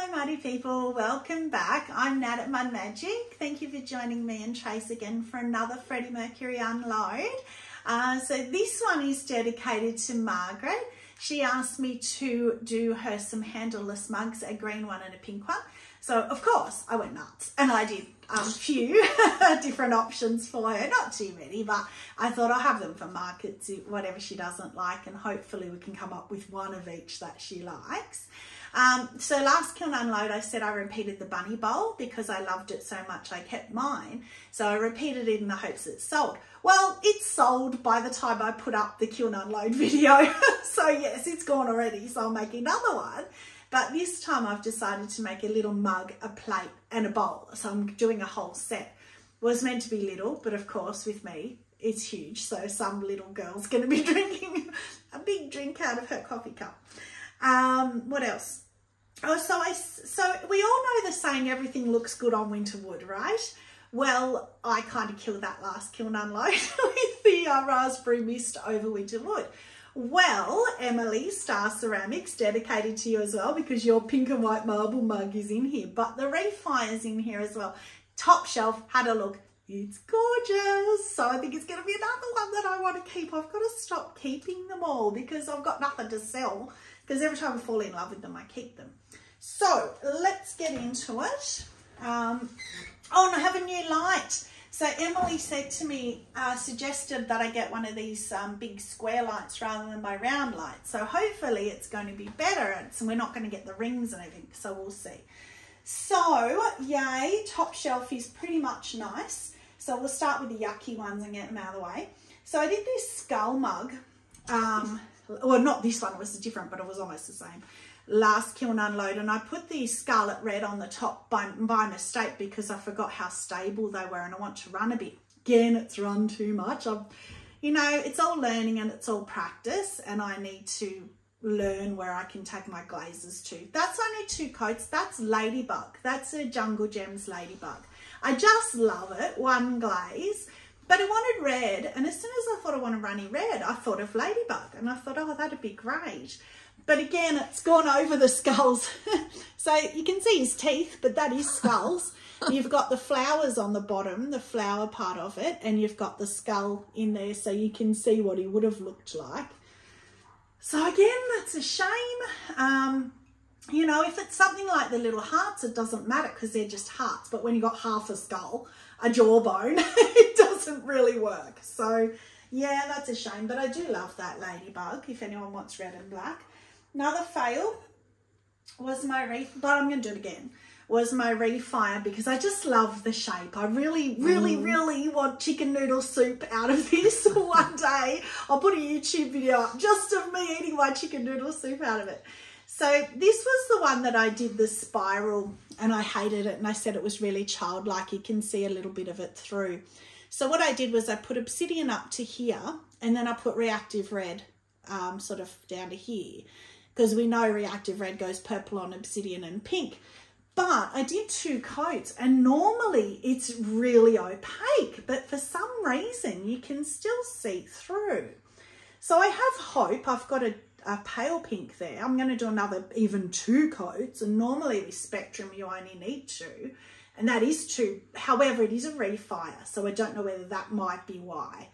Hello Mighty people, welcome back. I'm Nat at Mud Magic. Thank you for joining me and Trace again for another Freddie Mercury Unload. So this one is dedicated to Margaret. She asked me to do her some handleless mugs, a green one and a pink one. So of course I went nuts and I did a few different options for her, not too many, but I thought I'll have them for markets, whatever she doesn't like, and hopefully we can come up with one of each that she likes. So last Kiln Unload I said I repeated the bunny bowl because I loved it so much I kept mine. So I repeated it in the hopes it sold. Well, it's sold by the time I put up the Kiln Unload video. So yes, it's gone already, so I'll make another one. But this time I've decided to make a little mug, a plate and a bowl. So I'm doing a whole set. It was meant to be little, but of course with me, it's huge. So some little girl's going to be drinking a big drink out of her coffee cup. What else? Oh, so we all know the saying, everything looks good on winter wood, right? Well, I kind of killed that last Kiln Unload with the raspberry mist over winter wood. Well, Emily, Star Ceramics, dedicated to you as well because your pink and white marble mug is in here, but the Refi is in here as well. Top shelf, had a look. It's gorgeous. So I think it's going to be another one that I want to keep. I've got to stop keeping them all because I've got nothing to sell, because every time I fall in love with them, I keep them. So let's get into it. Oh, and I have a new light. So Emily said to me, suggested that I get one of these big square lights rather than my round light. So hopefully it's going to be better, and so we're not going to get the rings and everything, so we'll see. So yay, top shelf is pretty much nice. So we'll start with the yucky ones and get them out of the way. So I did this skull mug. Well, not this one, it was different, but it was almost the same. Last Kiln Unload, and I put the scarlet red on the top by mistake because I forgot how stable they were and I want to run a bit. Again, it's run too much. You know, it's all learning and it's all practice, and I need to learn where I can take my glazes to. That's only 2 coats. That's Ladybug. That's a Jungle Gems Ladybug. I just love it. 1 glaze. But I wanted red, and as soon as I thought I wanted runny red, I thought of Ladybug, and I thought, oh, that'd be great. But again, it's gone over the skulls. So you can see his teeth, but that is skulls. You've got the flowers on the bottom, the flower part of it, and you've got the skull in there so you can see what he would have looked like. So again, that's a shame. You know, if it's something like the little hearts, it doesn't matter because they're just hearts. But when you've got half a skull, a jawbone, it doesn't really work. So yeah, that's a shame. But I do love that Ladybug, if anyone wants red and black. Another fail was my but I'm going to do it again, was my Refire, because I just love the shape. I really want chicken noodle soup out of this one day. I'll put a YouTube video up just of me eating my chicken noodle soup out of it. So this was the one that I did the spiral, and I hated it, and I said it was really childlike. You can see a little bit of it through. So what I did was I put obsidian up to here, and then I put reactive red sort of down to here, because we know reactive red goes purple on obsidian and pink. But I did 2 coats, and normally it's really opaque, but for some reason you can still see through. So I have hope. I've got a pale pink there. I'm going to do another even 2 coats, and normally with Spectrum you only need 2, and that is 2. However, it is a Refire, so I don't know whether that might be why.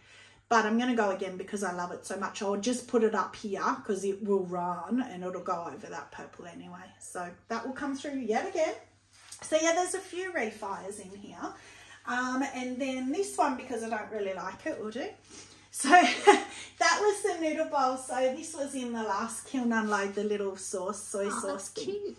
But I'm going to go again because I love it so much. I'll just put it up here because it will run and it'll go over that purple anyway. So that will come through yet again. So yeah, there's a few Refires in here. And then this one, because I don't really like it, will do. So that was the noodle bowl. So this was in the last Kiln Unload, the little soy sauce thing. Cute.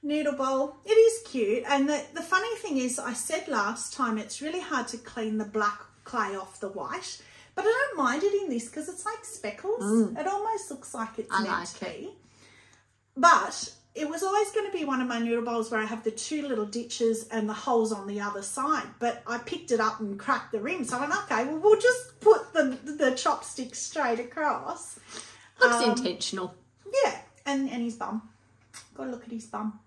Noodle bowl. It is cute. And the funny thing is, I said last time, it's really hard to clean the black clay off the white. But I don't mind it in this because it's like speckles. It almost looks like it's meant to be. But it was always going to be one of my noodle bowls where I have the 2 little ditches and the holes on the other side. But I picked it up and cracked the rim. So I went, okay, well, we'll just put the chopsticks straight across. Looks intentional. Yeah, and his bum. Got to look at his bum.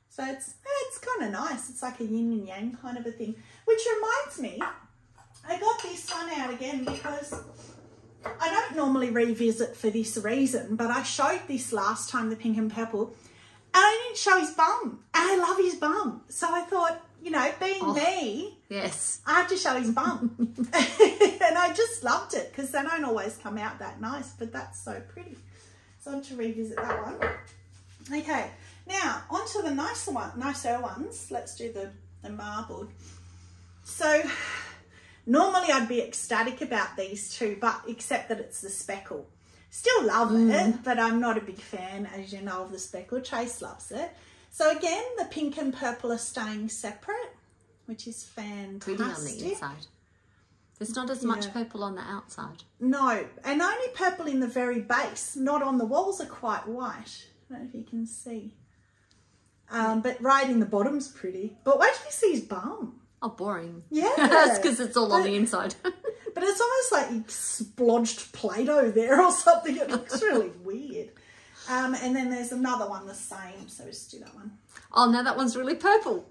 So it's kind of nice. It's like a yin and yang kind of a thing. Which reminds me, I got this one out again because I don't normally revisit for this reason, but I showed this last time, the pink and purple, and I didn't show his bum. And I love his bum. So I thought, you know, being me, yes, I had to show his bum. And I just loved it because they don't always come out that nice, but that's so pretty. So I want to revisit that one. Okay, now on to the nicer ones. Let's do the marbled. So normally I'd be ecstatic about these two, but except that it's the speckle. Still love it, but I'm not a big fan, as you know, of the speckle. Chase loves it. So again, the pink and purple are staying separate, which is fantastic. Pretty on the inside. There's not as much purple on the outside. No, and only purple in the very base, not on the walls are quite white. I don't know if you can see. But right in the bottom's pretty. But wait till you see his bum. Oh, boring. Yeah. That's because it's all on the inside. But it's almost like you splodged Play-Doh there or something. It looks really weird. And then there's another one the same. So let's do that one. Oh, now that one's really purple.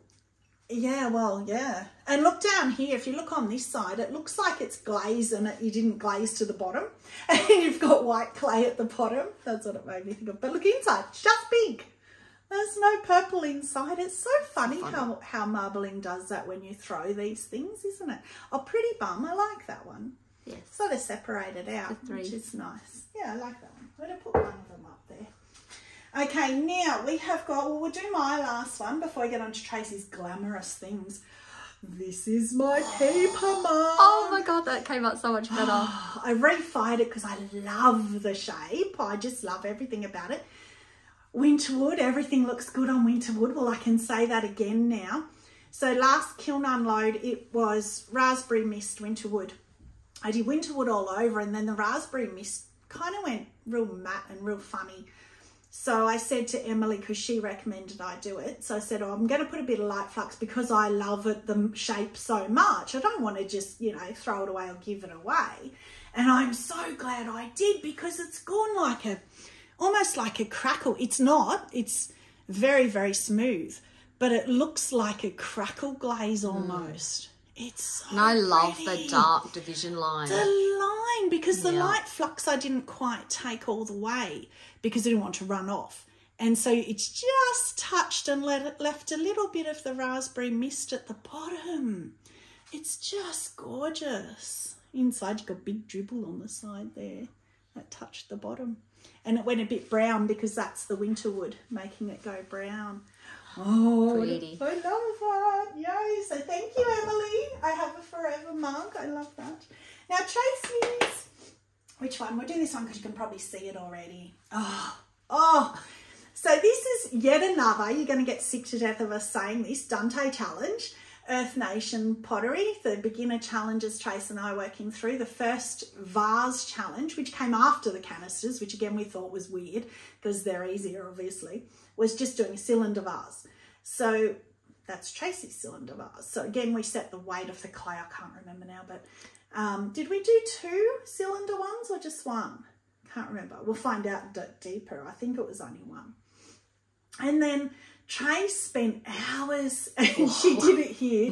Yeah, well, yeah. And look down here. If you look on this side, it looks like it's glazed and you didn't glaze to the bottom. And you've got white clay at the bottom. That's what it made me think of. But look inside. It's just pink. There's no purple inside. It's so funny how marbling does that when you throw these things, isn't it? Oh, pretty bum. I like that one. Yes. Sort of separated out, which is nice. Yeah, I like that one. I'm going to put one of them up there. Okay, now we have got, well, we'll do my last one before I get on to Tracy's glamorous things. This is my paper mug. Oh my God, that came out so much better. I refied it because I love the shape. I just love everything about it. Winterwood, everything looks good on Winterwood. Well, I can say that again now. So last kiln unload, it was raspberry mist Winterwood. I did Winterwood all over, and then the raspberry mist kind of went real matte and real funny. So I said to Emily, because she recommended I do it, so I said, oh, I'm going to put a bit of light flux because I love it, the shape so much. I don't want to just, you know, throw it away or give it away. And I'm so glad I did because it's gone like a, almost like a crackle. It's not, it's very, very smooth, but it looks like a crackle glaze almost. It's so And I love pretty. the dark division line. The line, because the light flux I didn't quite take all the way because I didn't want to run off. And so it's just touched and left a little bit of the raspberry mist at the bottom. It's just gorgeous. Inside you've got a big dribble on the side there that touched the bottom. And it went a bit brown because that's the Winterwood, making it go brown. Oh, pretty. I love that. Yay. So thank you, Emily. I have a forever mug. I love that. Now, Tracy's, which one? We'll do this one because you can probably see it already. Oh. So this is yet another, you're going to get sick to death of us saying this, Dante Challenge, Earth Nation Pottery, the beginner challenges Trace and I working through. The first vase challenge, which came after the canisters, which again we thought was weird because they're easier obviously, was just doing a cylinder vase. So that's Tracy's cylinder vase. So again, we set the weight of the clay. I can't remember now, but did we do 2 cylinder ones or just 1? Can't remember. We'll find out deeper. I think it was only 1. And then Trace spent hours, and she did it here.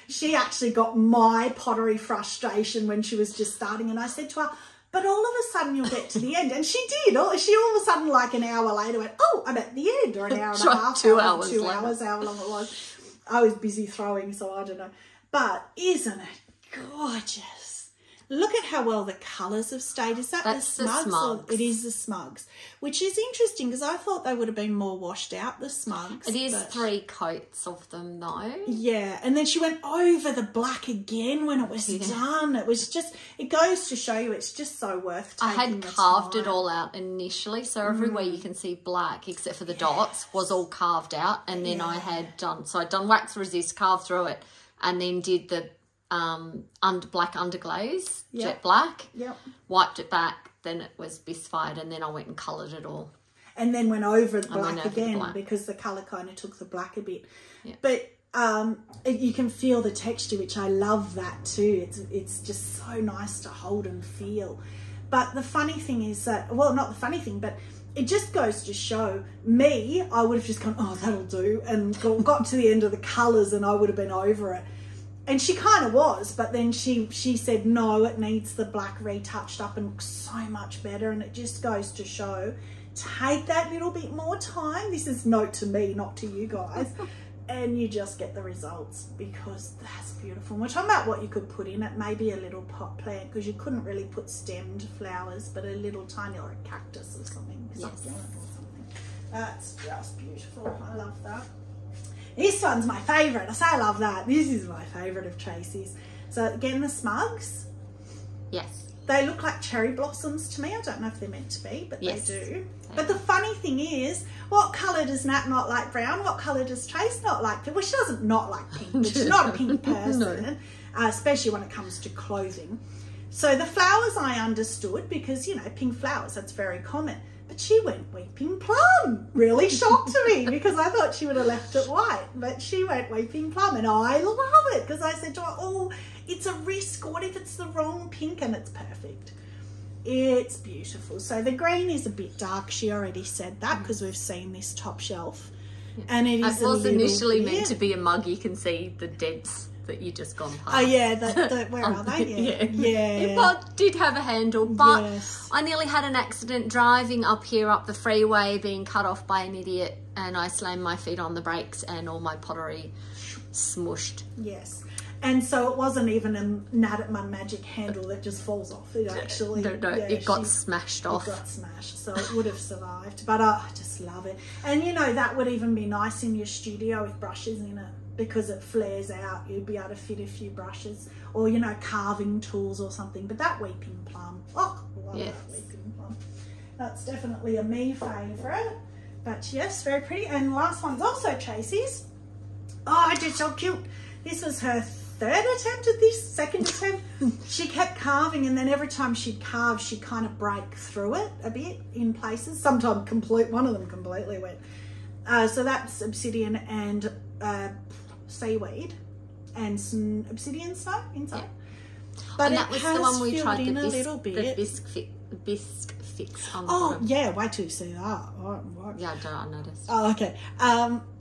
She actually got my pottery frustration when she was just starting, and I said to her, but all of a sudden you'll get to the end. And she did. She all of a sudden, like an hour later, went, oh, I'm at the end, or an hour and a half. 2 hours. 2 hours, however long it was. I was busy throwing, so I don't know. But isn't it gorgeous? Look at how well the colours have stayed. Is that That's the Smugs? the Smugs. It is the Smugs, which is interesting because I thought they would have been more washed out, the Smugs. It is 3 coats of them though. Yeah, and then she went over the black again when it was done. It was just, it goes to show you it's just so worth taking I had the carved time. it all out initially, so everywhere you can see black except for the dots was all carved out, and then I had done, so I'd done wax resist, carved through it, and then did the black underglaze, jet black, wiped it back, then it was bisfied, and then I went and coloured it all. And then went over the black again because the colour kind of took the black a bit. Yeah. But you can feel the texture, which I love that too. It's just so nice to hold and feel. But the funny thing is that, well, not the funny thing, but it just goes to show me, I would have just gone, oh, that'll do, and got to the end of the colours and I would have been over it. And she kind of was, but then she said, no, it needs the black retouched up and looks so much better. And it just goes to show Take that little bit more time. This is note to me, not to you guys. And you just get the results, because that's beautiful. We're talking about what you could put in it. Maybe a little pot plant, because you couldn't really put stemmed flowers, but a little tiny, or a cactus or something. Succulent or something. That's just beautiful. I love that. This one's my favourite. I say I love that. This is my favourite of Tracy's. So again, the smugs. Yes. They look like cherry blossoms to me. I don't know if they're meant to be, but they do. But the funny thing is, what colour does Nat not like brown? What colour does Trace not like? Well, she doesn't not like pink, but she's not a pink person, especially when it comes to clothing. So the flowers I understood, because, you know, pink flowers, that's very common. But she went weeping plum. Really shocked me, because I thought she would have left it white. But she went weeping plum, and I love it, because I said to her, oh, it's a risk. What if it's the wrong pink? And it's perfect. It's beautiful. So the green is a bit dark. She already said that, because we've seen this top shelf. And it is was initially meant to be a mug. You can see the dents that you just gone past. Oh yeah, where are they? Yeah. It did have a handle, but I nearly had an accident driving up here up the freeway, being cut off by an idiot, and I slammed my feet on the brakes and all my pottery smushed. Yes. And so it wasn't even a Nat at Mud Magic handle that just falls off. It actually... No, it got smashed off. It got smashed, so it would have survived. But I just love it. And, you know, that would even be nice in your studio with brushes in it, because it flares out. You'd be able to fit a few brushes, or, you know, carving tools or something. But that weeping plum, oh, I love that weeping plum. That's definitely a me favourite. But, yes, very pretty. And last one's also Tracy's. Oh, it's so cute. This was her third attempt at this, second attempt. She kept carving, and then every time she'd carve, she'd kind of break through it a bit in places. Sometimes one of them completely went. So that's obsidian and seaweed and some obsidian snow inside. Yeah. But and that was the one we tried, the bisque fix on the bottom. bottom. Yeah, wait till you see that. Oh, yeah, I noticed. Oh, okay.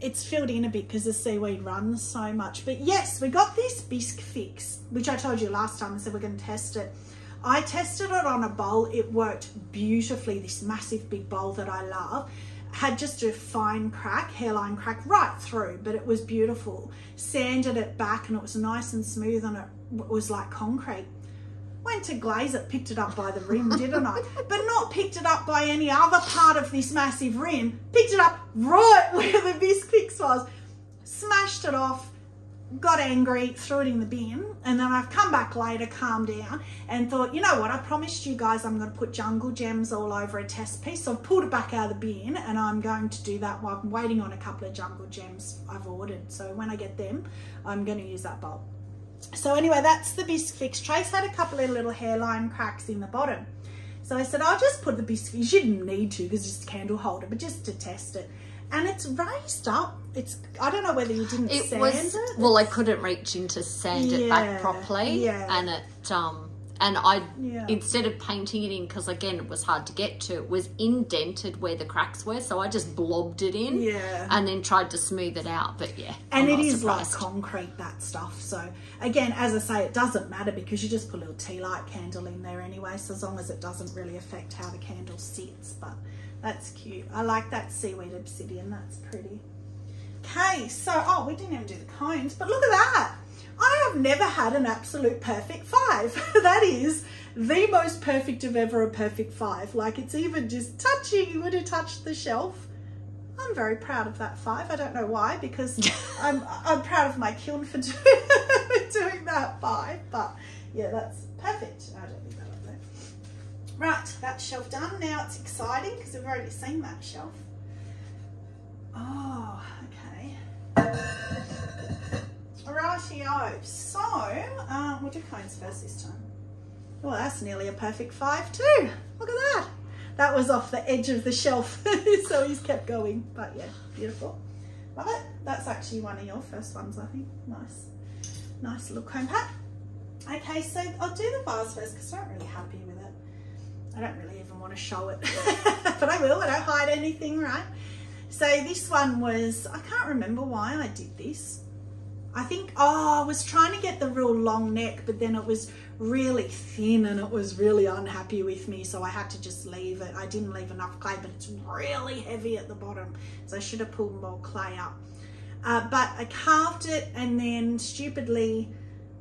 It's filled in a bit because the seaweed runs so much. But yes, we got this bisque fix, which I told you last time. I said we're going to test it. I tested it on a bowl. It worked beautifully. This massive big bowl that I love had just a fine crack, hairline crack right through, but it was beautiful. Sanded it back and it was nice and smooth, and it was like concrete. Went to glaze it, picked it up by the rim, didn't I? But not picked it up by any other part of this massive rim. Picked it up right where the bisque fix was. Smashed it off, got angry, threw it in the bin. And then I've come back later, calmed down, and thought, you know what? I promised you guys I'm going to put jungle gems all over a test piece. So I've pulled it back out of the bin, and I'm going to do that while I'm waiting on a couple of jungle gems I've ordered. So when I get them, I'm going to use that bowl. So anyway, that's the bisque fix. Trace had a couple of little hairline cracks in the bottom. So I said, I'll just put the bisque fix. You didn't need to, because it's just a candle holder, but just to test it. And it's raised up. I don't know whether you didn't sand it. Well, I couldn't reach in to sand it back properly. Yeah. And it and I instead of painting it in, because again it was hard to get to, it was indented where the cracks were, so I just blobbed it in and then tried to smooth it out. But yeah, and it is like concrete, that stuff. So again, as I say, it doesn't matter, because you just put a little tea light candle in there anyway, so as long as it doesn't really affect how the candle sits. But that's cute. I like that seaweed obsidian. That's pretty. Okay, so we didn't even do the cones, but look at that. I have never had an absolute perfect 5. That is the most perfect of ever a perfect 5. Like, it's even just touching. You would have touched the shelf. I'm very proud of that 5. I don't know why, because I'm proud of my kiln for doing that 5. But yeah, that's perfect. I don't think that up there. Right, that shelf done. Now it's exciting because we've already seen that shelf. Oh, okay. Rightio. So, we'll do cones first this time. Well, that's nearly a perfect 5 too. Look at that. That was off the edge of the shelf, so he's kept going. But yeah, beautiful. Love it. That's actually one of your first ones, I think. Nice. Nice little cone pack. Okay, so I'll do the vase first because I'm not really happy with it. I don't really even want to show it, but I will. I don't hide anything, right? So this one was, I can't remember why I did this. I think, I was trying to get the real long neck, but then it was really thin and it was really unhappy with me, so I had to just leave it. I didn't leave enough clay, but it's really heavy at the bottom, so I should have pulled more clay up. But I carved it and then stupidly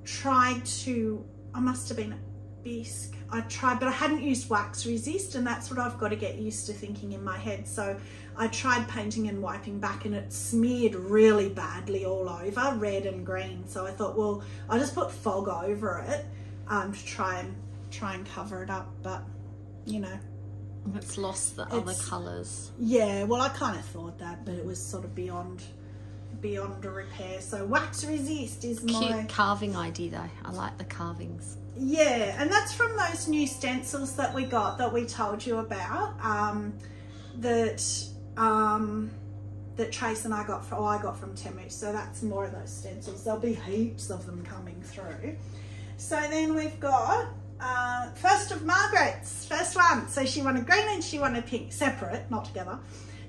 tried to, I must have been a bisque. I tried, but I hadn't used wax resist, and that's what I've got to get used to thinking in my head. So I tried painting and wiping back, and it smeared really badly all over, red and green. So I thought, well, I'll just put fog over it to try and cover it up. But you know, it's lost the other colours. Yeah, well, I kind of thought that, but it was sort of beyond a repair. So wax resist is my cute carving idea though. I like the carvings. Yeah, and that's from those new stencils that we got, that we told you about, that Trace and I got from Temu. So that's more of those stencils. There'll be heaps of them coming through. So then we've got first of Margaret's first one. So she wanted green and she wanted pink, separate, not together.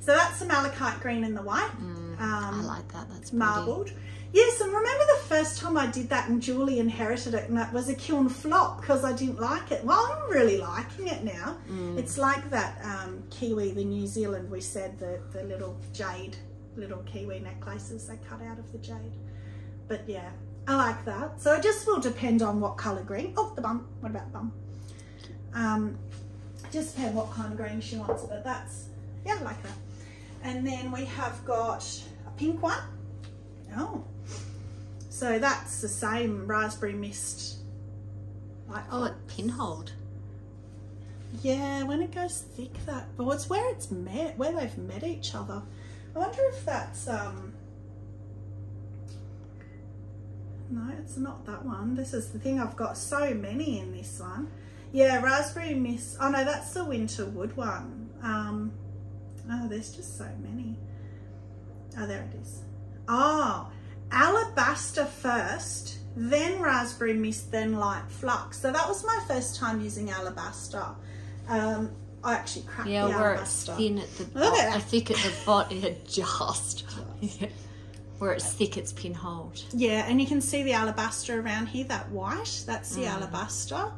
So that's the malachite green and the white. I like that. That's pretty. Marbled. Yes, and remember the first time I did that and Julie inherited it, and that was a kiln flop because I didn't like it. Well, I'm really liking it now. It's like that kiwi, the New Zealand, we said, the little jade, little kiwi necklaces they cut out of the jade. But yeah, I like that. So it just will depend on what colour green. Oh, the bum. What about the bum? Just depend what kind of green she wants, but that's, yeah, I like that. And then we have got a pink one. Oh. So that's the same raspberry mist. Oh, it pinholed. Yeah, when it goes thick, that. But it's where it's met, where they've met each other. I wonder if that's no, it's not that one. This is the thing. I've got so many in this one. Yeah, raspberry mist. Oh no, that's the winter wood one. Oh, there's just so many. Oh, there it is. Oh. Alabaster first, then raspberry mist, then light flux. So that was my first time using alabaster. I actually cracked the alabaster. Where it's thin at the bottom, thick at the bottom, yeah. Where it's thick, it's pinholed. Yeah, and you can see the alabaster around here, that white, that's the alabaster.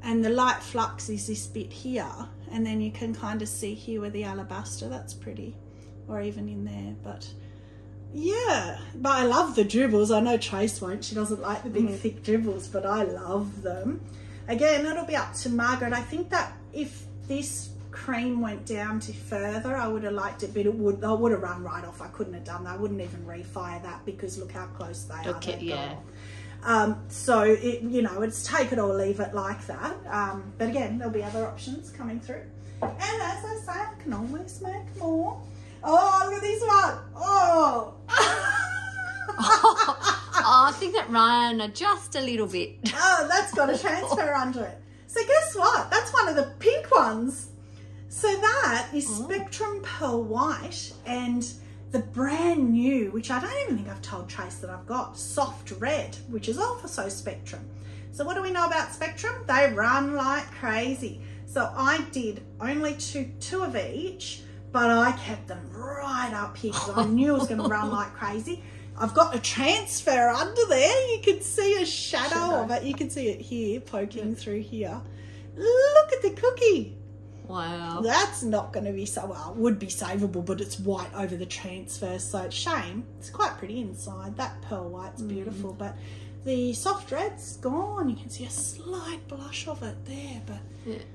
And the light flux is this bit here. And then you can kind of see here where the alabaster, that's pretty. Or even in there, but... yeah, but I love the dribbles. I know Trace won't. She doesn't like the big thick dribbles, but I love them. Again, it'll be up to Margaret. I think that if this cream went down to further, I would have liked it, but I would have run right off. I couldn't have done that. I wouldn't even refire that because look how close they are. Yeah. So, you know, it's take it or leave it like that. But again, there'll be other options coming through. And as I say, I can always make more. Oh, look at this one. Oh. I think that ran just a little bit. Oh, that's got a transfer under it. So guess what? That's one of the pink ones. So that is Spectrum Pearl White, and the brand new, which I don't even think I've told Trace that I've got, Soft Red, which is also Spectrum. So what do we know about Spectrum? They run like crazy. So I did only two of each, but I kept them right up here because I knew it was going to run like crazy. I've got a transfer under there. You can see a shadow of it. You can see it here, poking through here. Look at the cookie. Wow. That's not going to be so, well, it would be savable, but it's white over the transfer, so it's shame. It's quite pretty inside. That pearl white's beautiful, but the soft red's gone. You can see a slight blush of it there, but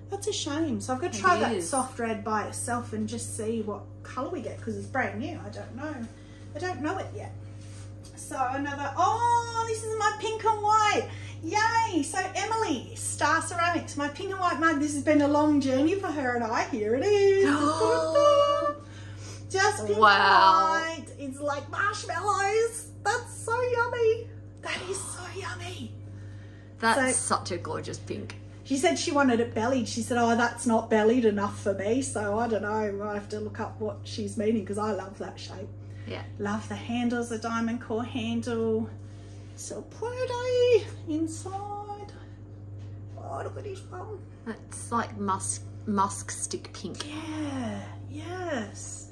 that's a shame. So I've got to try that soft red by itself and just see what colour we get, because it's brand new. I don't know. I don't know it yet. So another, oh, this is my pink and white. Yay. So Emily, Star Ceramics, my pink and white mug. This has been a long journey for her and I. Here it is. Just pink and white. It's like marshmallows. That's so yummy. That is so yummy. That's such a gorgeous pink. She said she wanted it bellied. She said, oh, that's not bellied enough for me. So I don't know. I have to look up what she's meaning because I love that shape. Yeah. Love the handles, the diamond core handle. So pretty inside. Oh, look at his bum. It's like musk stick pink. Yeah, yes.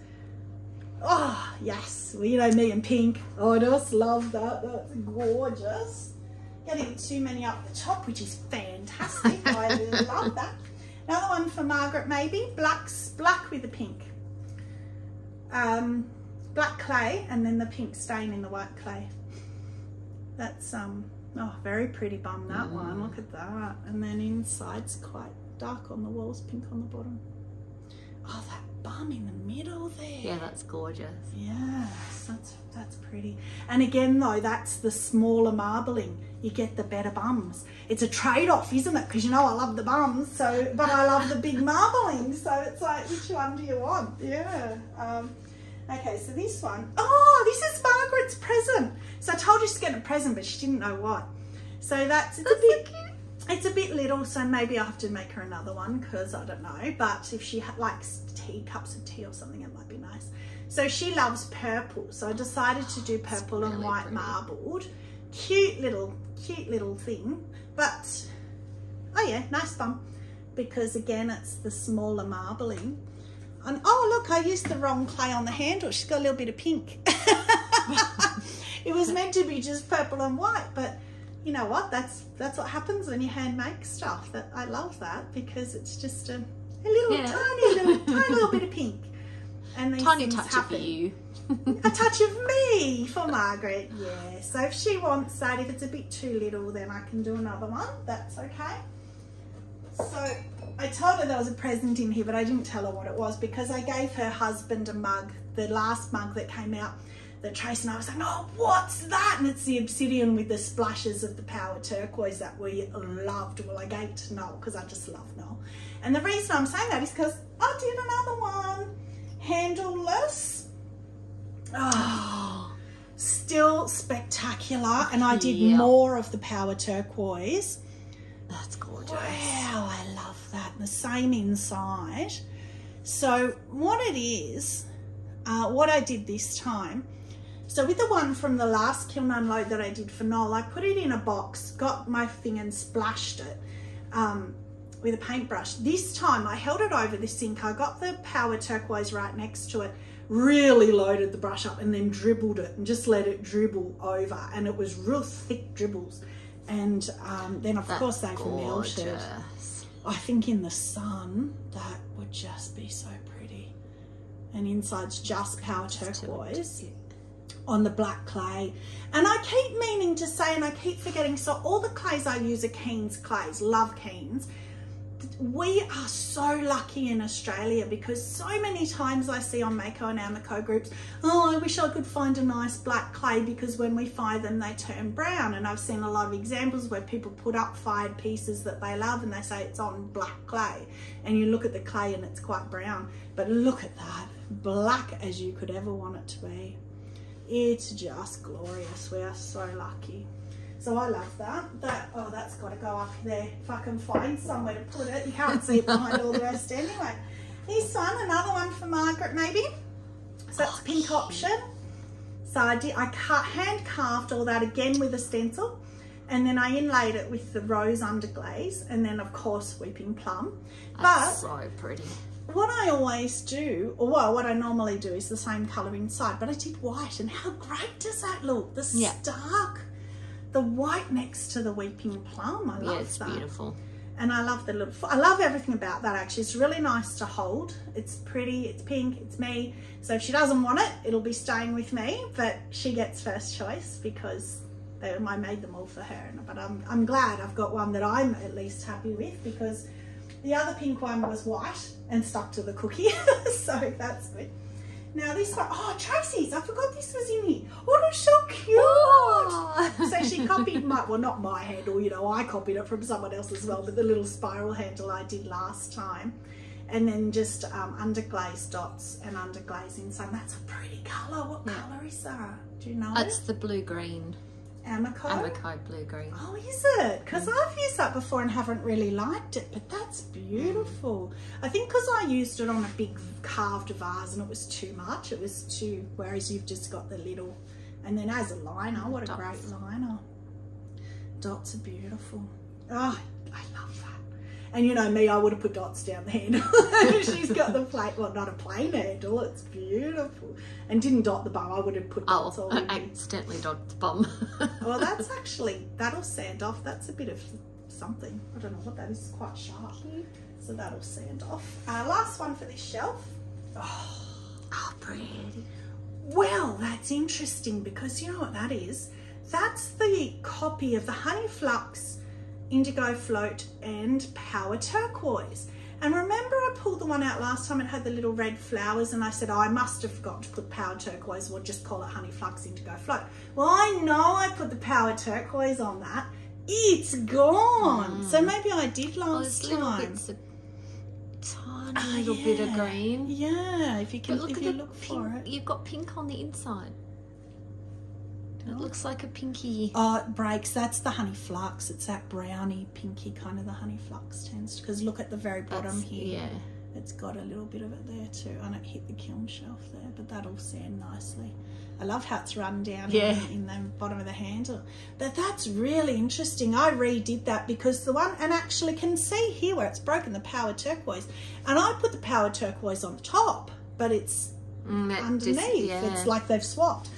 Oh, yes. Well, you know me and pink. Oh, I just love that. That's gorgeous. Getting too many up the top, which is fantastic. I love that. Another one for Margaret, maybe. Black with the pink. Black clay and then the pink stain in the white clay. That's, oh, very pretty bum, that one. Look at that. And then inside's quite dark on the walls, pink on the bottom. Oh, that bum in the middle there. Yeah, that's gorgeous. Yes, that's pretty. And again, though, that's the smaller marbling. You get the better bums. It's a trade-off, isn't it? Because, you know, I love the bums, so, but I love the big marbling. So it's like, which one do you want? Yeah. Okay, so this one. Oh, this is Margaret's present. So I told her she's getting a present, but she didn't know what. So that's a bit cute. It's a bit little, so maybe I'll have to make her another one because I don't know. But if she likes cups of tea or something, it might be nice. So she loves purple, so I decided to do purple and white marbled. Cute little thing. But oh yeah, nice bum, because again it's the smaller marbling. And oh look, I used the wrong clay on the handle. She's got a little bit of pink. It was meant to be just purple and white, but you know what? That's what happens when you hand make stuff. That I love that because it's just a little tiny little bit of pink. And these tiny things touch happen. of you. A touch of me for Margaret. Yeah. So if she wants that, if it's a bit too little, then I can do another one. That's okay. So I told her there was a present in here, but I didn't tell her what it was because I gave her husband a mug, the last mug that came out, that Trace and I was like, oh, what's that? And it's the obsidian with the splashes of the Power Turquoise that we loved. Well, I gave it to Noel because I just love Noel. And the reason I'm saying that is because I did another one, handleless. Oh, still spectacular. And I did more of the Power Turquoise. That's gorgeous. Wow, I love that. And the same inside. So what it is, what I did this time, so with the one from the last kiln unload that I did for Noel, I put it in a box, got my thing and splashed it with a paintbrush. This time I held it over the sink. I got the Power Turquoise right next to it, really loaded the brush up and then dribbled it and just let it dribble over. And it was real thick dribbles. And then of course they've melted. I think in the sun, that would just be so pretty. And inside's just Power Turquoise on the black clay. And I keep meaning to say, and I keep forgetting, so all the clays I use are Keen's clays, love Keen's. We are so lucky in Australia because so many times I see on Mako and Amaco groups, oh, I wish I could find a nice black clay because when we fire them, they turn brown. And I've seen a lot of examples where people put up fired pieces that they love and they say it's on black clay. And you look at the clay and it's quite brown. But look at that, black as you could ever want it to be. It's just glorious. We are so lucky. So I love that. Oh, that's got to go up there. If I can find somewhere to put it. You can't see it behind all the rest anyway. This one, another one for Margaret maybe. So that's pink option. So I hand carved all that again with a stencil. And then I inlaid it with the rose underglaze. And then of course Weeping Plum. That's so pretty. What I always do, or well, what I normally do is the same colour inside. But I did white. And how great does that look? The stark... The white next to the Weeping Plum, I love that. Yeah, it's beautiful. And I love the little, I love everything about that actually. It's really nice to hold. It's pretty, it's pink, it's me. So if she doesn't want it, it'll be staying with me, but she gets first choice because I made them all for her. But I'm glad I've got one that I'm at least happy with because the other pink one was white and stuck to the cookie. So that's good. Now this one, oh Tracy's, I forgot this was in here. Oh, it's so cute. Oh. So she copied well not my handle, you know, I copied it from someone else as well, but the little spiral handle I did last time. And then just underglaze dots and underglaze inside. That's a pretty colour. What colour is that? Do you know It's the blue-green. Amaco? Amaco blue-green. Oh, is it? Because I've used that before and haven't really liked it, but that's beautiful. I think because I used it on a big carved vase and it was too much. It was too, whereas you've just got the little, and then as a liner, what a great liner. Dots are beautiful. Oh, I love that. And you know me, I would have put dots down the handle. She's got the plain, well, not a plain handle. It's beautiful. And didn't dot the bum. I would have put dots all I over. accidentally dotted the bum. Well, that's actually, that'll sand off. That's a bit of something. I don't know what that is. It's quite sharp. So that'll sand off. Last one for this shelf. Oh, pretty. Well, that's interesting because you know what that is? That's the copy of the Honey Flux Indigo Float and Power Turquoise. And remember I pulled the one out last time and had the little red flowers and I said, oh, I must have forgotten to put Power Turquoise or just call it Honey Flux Indigo Float. Well, I know I put the Power Turquoise on that. It's gone. So maybe I did last time. Bits of tiny little bit of green. Yeah, if you can, But if you look for pink, it. you've got pink on the inside. It looks like a pinky. Oh, it breaks. That's the Honey Flux. It's that browny, pinky kind of the Honey Flux tends. Because look at the very bottom here. Yeah. It's got a little bit of it there too. And it hit the kiln shelf there, but that'll sand nicely. I love how it's run down in the bottom of the handle. But that's really interesting. I redid that because the one, and actually can see here where it's broken, the Power Turquoise. And I put the Power Turquoise on the top, but it's underneath. It's like they've swapped.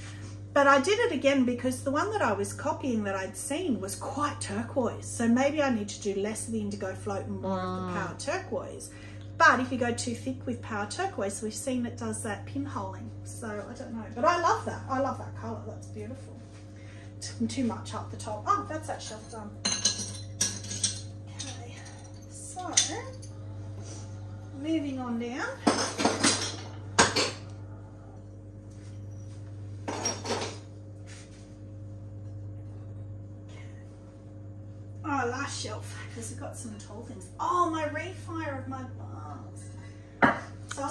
But I did it again because the one that I was copying that I'd seen was quite turquoise. So maybe I need to do less of the Indigo Float and more of the Power Turquoise. But if you go too thick with Power Turquoise, we've seen it does that pinholing. So I don't know. But I love that. I love that colour. That's beautiful. Too much up the top. Oh, that's that shelf done. Okay. So, moving on down. Oh, last shelf, because we've got some tall things. Oh, my refire of my vase.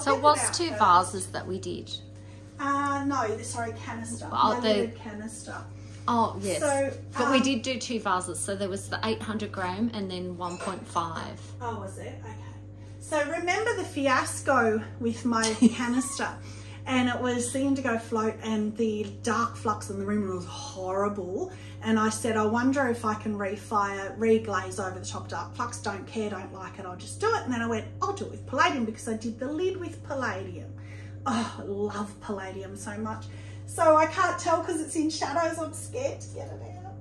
So it was two vases that we did. No, sorry, canister. Oh, my lidded canister. Oh, yes. So, but we did do two vases. So there was the 800 gram and then 1.5. Oh, was it? Okay. So remember the fiasco with my canister. And it was the Indigo Float and the dark flux in the room was horrible. And I said, I wonder if I can reglaze over the top dark flux. Don't care, don't like it, I'll just do it. And then I went, I'll do it with palladium because I did the lid with palladium. Oh, I love palladium so much. So I can't tell because it's in shadows. I'm scared to get it out.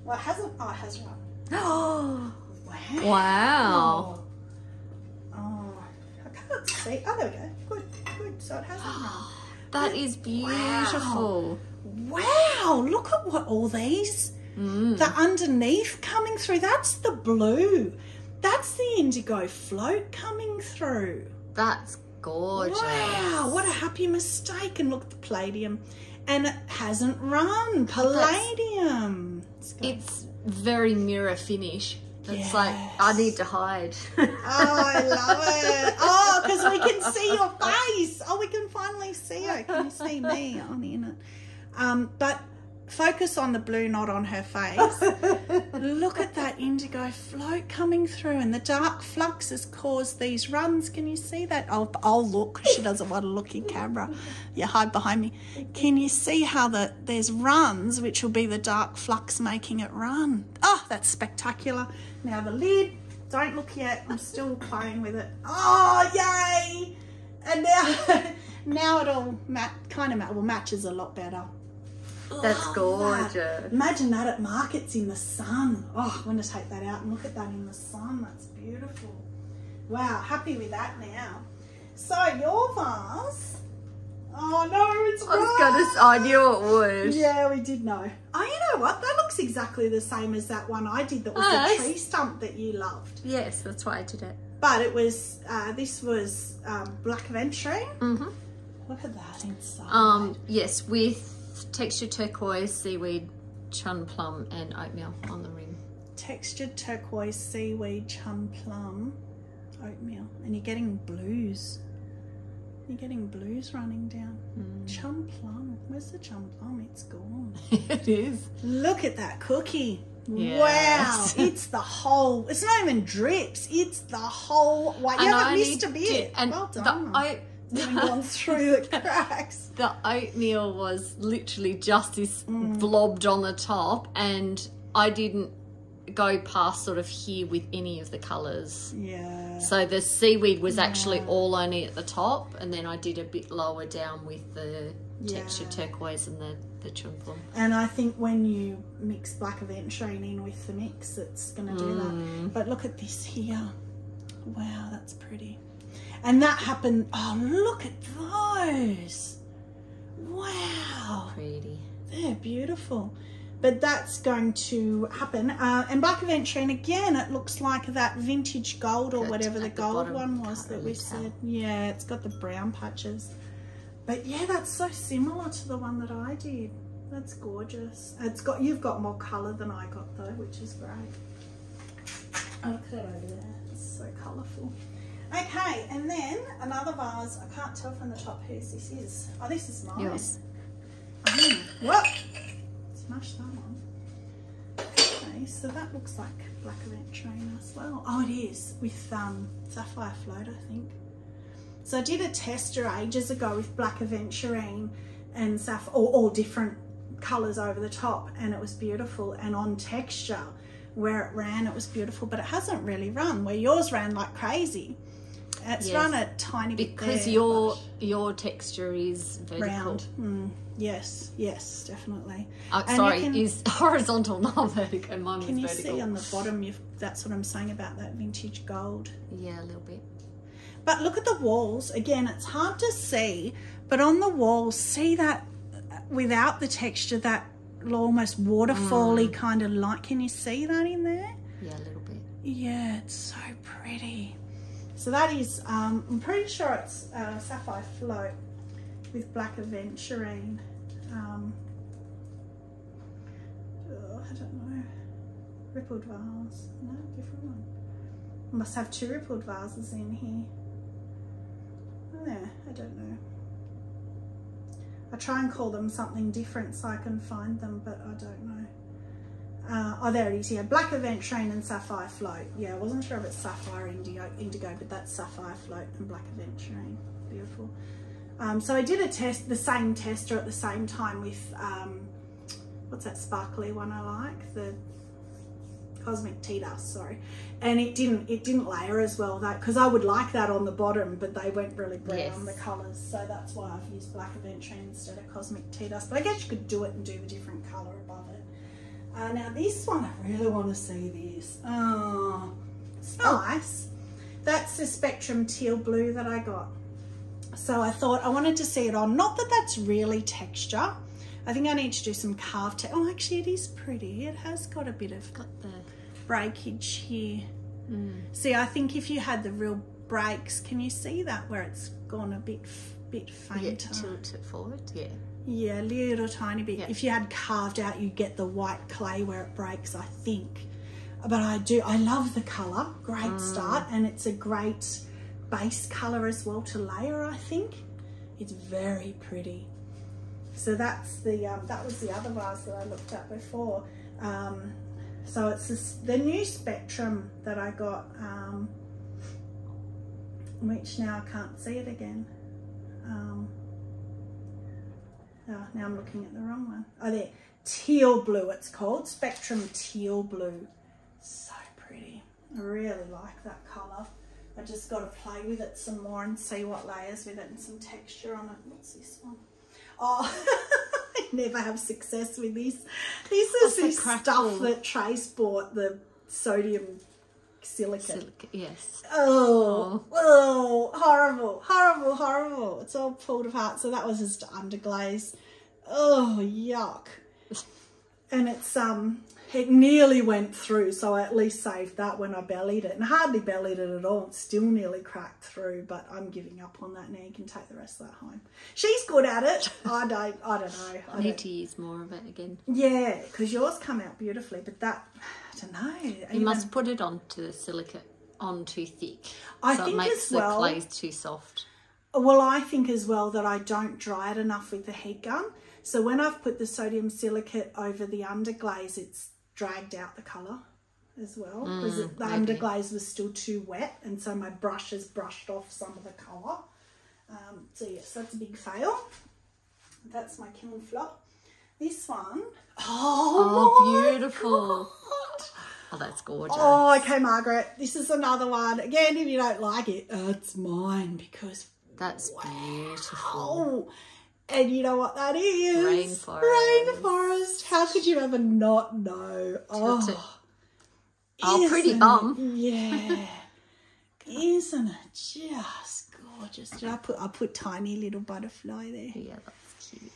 Well, it hasn't. Oh, it has run. Oh, Wow. wow. Oh, I can't see. Oh, there we go. Good, good. So it hasn't run. That is beautiful. Wow, look at what all these, the underneath coming through. That's the blue. That's the Indigo Float coming through. That's gorgeous. Wow, what a happy mistake. And look at the palladium. And it hasn't run. Palladium. It's very mirror finish. It's Yes. like, I need to hide. Oh, I love it. Oh, because we can see your face. Oh, we can finally see her. Can you see me on the internet? But focus on the blue, not on her face. Look at that Indigo Float coming through, and the dark flux has caused these runs. Can you see that? I'll look because she doesn't want to look in camera. You hide behind me. Can you see how there's runs, which will be the dark flux making it run? Oh, that's spectacular. Now the lid. Don't look yet. I'm still playing with it. Oh, yay! And now it all matches a lot better. That's Love gorgeous. that. Imagine that at markets in the sun. Oh, I'm going to take that out and look at that in the sun. That's beautiful. Wow, happy with that now. So your vase. Oh no, it's I knew it would. Yeah, we did know. Oh, you know what? That looks exactly the same as that one I did that was the tree stump that you loved. Yes, that's why I did it. But it was, this was black aventurine. Mm-hmm. Look at that inside. Yes, with textured turquoise, seaweed, chun plum, and oatmeal on the rim. Textured turquoise, seaweed, chun plum, oatmeal. And you're getting blues. You're getting blues running down. Chun plum. Where's the chun plum? It's gone. It is. Look at that cookie. Yes. Wow. It's the whole, it's not even drips. It's the whole way. You haven't missed a bit. Well done. Haven't gone through the cracks. The oatmeal was literally just this blobbed on the top, and I didn't go past sort of here with any of the colours. Yeah. So the seaweed was actually all only at the top, and then I did a bit lower down with the textured turquoise and the chumplum. And I think when you mix black aventurine in with the mix, it's going to do that. But look at this here. Wow, that's pretty. And that happened, oh, look at those. Wow. Pretty. They're beautiful. But that's going to happen. And black aventurine, again, it looks like that vintage gold or whatever the gold one was that we said. Yeah, it's got the brown patches. But yeah, that's so similar to the one that I did. That's gorgeous. You've got more colour than I got though, which is great. Oh, look at that over there. It's so colourful. Okay, and then another vase. I can't tell from the top whose this is. Oh, this is mine. Yours. Whoop! Smash that one. Okay, so that looks like black aventurine as well. Oh, it is with sapphire float, I think. So I did a tester ages ago with black aventurine and sapphire, all different colours over the top, and it was beautiful. And on texture, where it ran, it was beautiful, but it hasn't really run. Where yours ran like crazy. It's run a tiny bit because there, your texture is vertical. Round. Yes, definitely. Sorry, is horizontal, not vertical. Mine was vertical. Can you see on the bottom? That's what I'm saying about that vintage gold. Yeah, a little bit. But look at the walls. Again, it's hard to see, but on the walls, see that without the texture, that almost waterfall-y kind of light. Can you see that in there? Yeah, a little bit. Yeah, it's so pretty. So that is, I'm pretty sure it's sapphire float with black aventurine. I don't know. Rippled vase. No, different one. I must have two rippled vases in here. Yeah, I don't know. I try and call them something different so I can find them, but I don't know. Oh, there it is. Yeah, black aventurine and sapphire float. Yeah, I wasn't sure if it's sapphire indigo, but that's sapphire float and black aventurine. Beautiful. So I did the same tester at the same time with what's that sparkly one I like, the Cosmic Tea Dust, sorry, and it didn't layer as well, that because I would like that on the bottom, but they went really brown, the colours, so that's why I've used black aventurine instead of Cosmic Tea Dust. But I guess you could do it and do the different colour above it. Now this one, I really want to see this. Oh, it's nice. That's the Spectrum Teal Blue that I got. So I thought I wanted to see it on. Not that that's really texture. I think I need to do some carved. Oh, actually, it is pretty. It has got a bit of breakage here. See, I think if you had the real breaks, can you see that where it's gone a bit fainter? Yeah, tilt it forward. Yeah. Yeah, a little tiny bit. If you had carved out, you get the white clay where it breaks, I think. But I love the colour. Great start, and it's a great base colour as well to layer, I think. It's very pretty. So that's that was the other vase that I looked at before. So it's the new Spectrum that I got, which now I can't see it again. Oh, now I'm looking at the wrong one. Oh, there, Teal Blue it's called, Spectrum Teal Blue. So pretty. I really like that colour. I just got to play with it some more and see what layers with it and some texture on it. What's this one? Oh, I never have success with this. This is this stuff that Trace bought, the sodium silicate. Yes. Oh, horrible. It's all pulled apart. So that was just underglaze. Oh, yuck. And it's it nearly went through, so I at least saved that when I bellied it, and hardly bellied it at all. It's still nearly cracked through, but I'm giving up on that now. You can take the rest of that home. She's good at it. I don't know. I need to use more of it again. Yeah, because yours come out beautifully, but that, I don't know. You must put it onto the silicate on too thick. I think it makes the clay too soft. Well, I think as well that I don't dry it enough with the heat gun. So when I've put the sodium silicate over the underglaze, it's dragged out the colour as well, because the underglaze was still too wet, and so my brush has brushed off some of the colour. So yes, that's a big fail. That's my kiln flop. This one, oh beautiful. God. Oh, that's gorgeous. Oh, okay, Margaret. This is another one. Again, if you don't like it, it's mine because that's beautiful. Oh, and you know what that is? Rainforest. Rainforest. How could you ever not know? Oh, pretty bum. Yeah. Isn't it just gorgeous? Did I put tiny little butterfly there? Yeah, that's cute.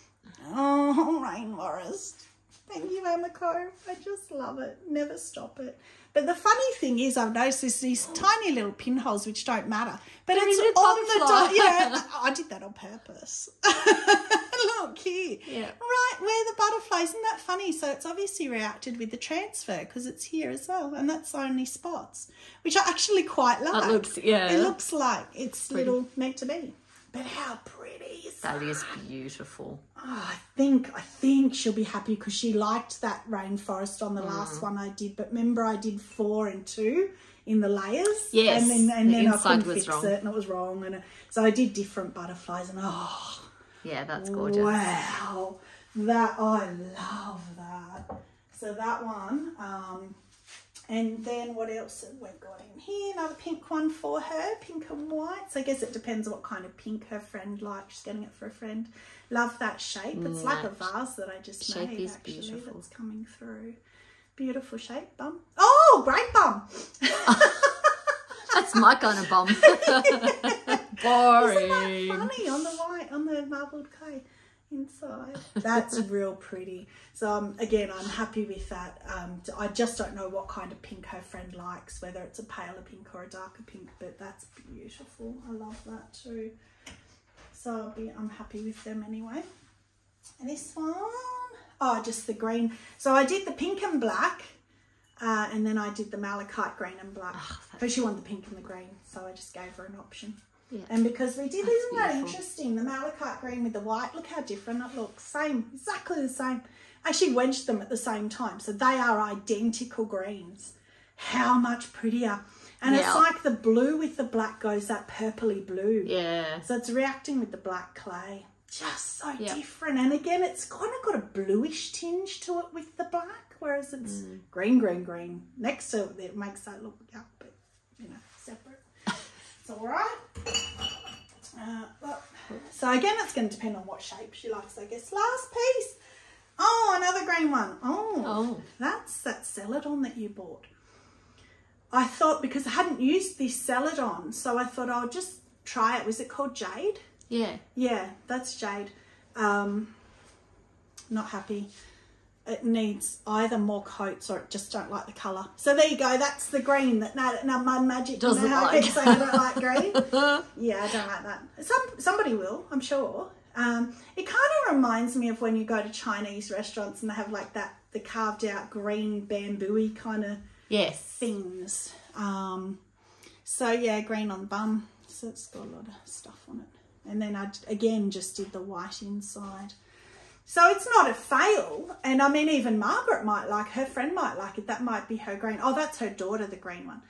Oh, Rainforest. Thank you, Emiko. I just love it. Never stop it. But the funny thing is, I've noticed there's these tiny little pinholes which don't matter. But it's on the top. Yeah, I did that on purpose. Look here. Yeah. Right where the butterfly. Isn't that funny? So it's obviously reacted with the transfer because it's here as well. And that's only spots, which I actually quite like. It looks like it's little meant to be. But how pretty is that? That is beautiful. Oh, I think she'll be happy because she liked that rainforest on the last one I did. But remember, I did 4 and 2 in the layers. Yes, and then I couldn't was fix wrong. it, and it was wrong. And so I did different butterflies, and yeah, that's gorgeous. Wow, that I love that. So that one. And then what else have we got in here? Another pink one for her, pink and white. So I guess it depends what kind of pink her friend likes. She's getting it for a friend. Love that shape. It's like a vase that I just made, is actually, beautiful. that's coming through. Beautiful shape, bum. Oh, great bum. That's my kind of bum. Boring. Isn't that funny on the white, on the marbled clay inside? That's real pretty. So again, I'm happy with that. I just don't know what kind of pink her friend likes, whether it's a paler pink or a darker pink, but that's beautiful. I love that too. So I'm happy with them anyway. And this one, just the green. So I did the pink and black, and then I did the malachite green and black. But she wanted the pink and the green, so I just gave her an option. Yeah. And because we did, isn't that interesting? The malachite green with the white, look how different it looks. Same, exactly the same. I actually wedged them at the same time, so they are identical greens. How much prettier. And it's like the blue with the black goes that purpley blue. Yeah. So it's reacting with the black clay. Just so different. And again, it's kind of got a bluish tinge to it with the black, whereas it's green, green, green. Next to it, it makes that look, but, separate. It's all right. So again, it's going to depend on what shape she likes, I guess. Last piece. Oh, another green one. Oh. That's that celadon that you bought. I thought, because I hadn't used this celadon, so I thought I'll just try it. Was it called Jade? Yeah. Yeah, that's Jade. Not happy. It needs either more coats or it just don't like the colour. So there you go. That's the green that Mud Magic doesn't like. I keep saying I don't like green. Yeah, I don't like that. Somebody will, I'm sure. It kind of reminds me of when you go to Chinese restaurants and they have like the carved out green bamboo-y kind of things. So yeah, green on the bum. So it's got a lot of stuff on it. And then I, again, just did the white inside. So it's not a fail. And I mean, even Margaret might like, her friend might like it. That might be her green. Oh, that's her daughter, the green one.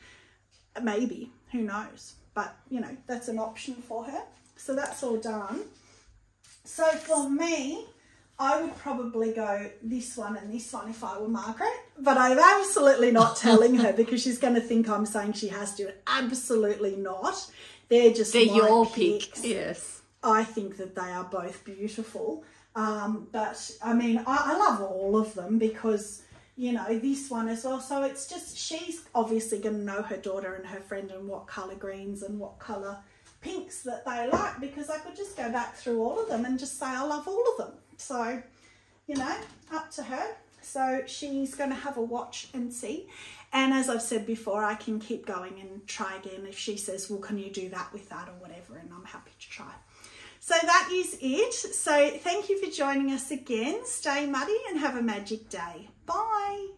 Maybe, who knows? But, that's an option for her. So that's all done. So for me, I would probably go this one and this one if I were Margaret. But I'm absolutely not telling her because she's going to think I'm saying she has to. Absolutely not. They're your picks. Yes. I think that they are both beautiful. But I mean, I love all of them because, this one as well. So it's just, she's obviously going to know her daughter and her friend and what colour greens and what colour pinks that they like, because I could just go back through all of them and just say I love all of them. So, up to her. So she's going to have a watch and see. And as I've said before, I can keep going and try again if she says, well, can you do that with that or whatever? And I'm happy to try. So that is it. So thank you for joining us again. Stay muddy and have a magic day. Bye.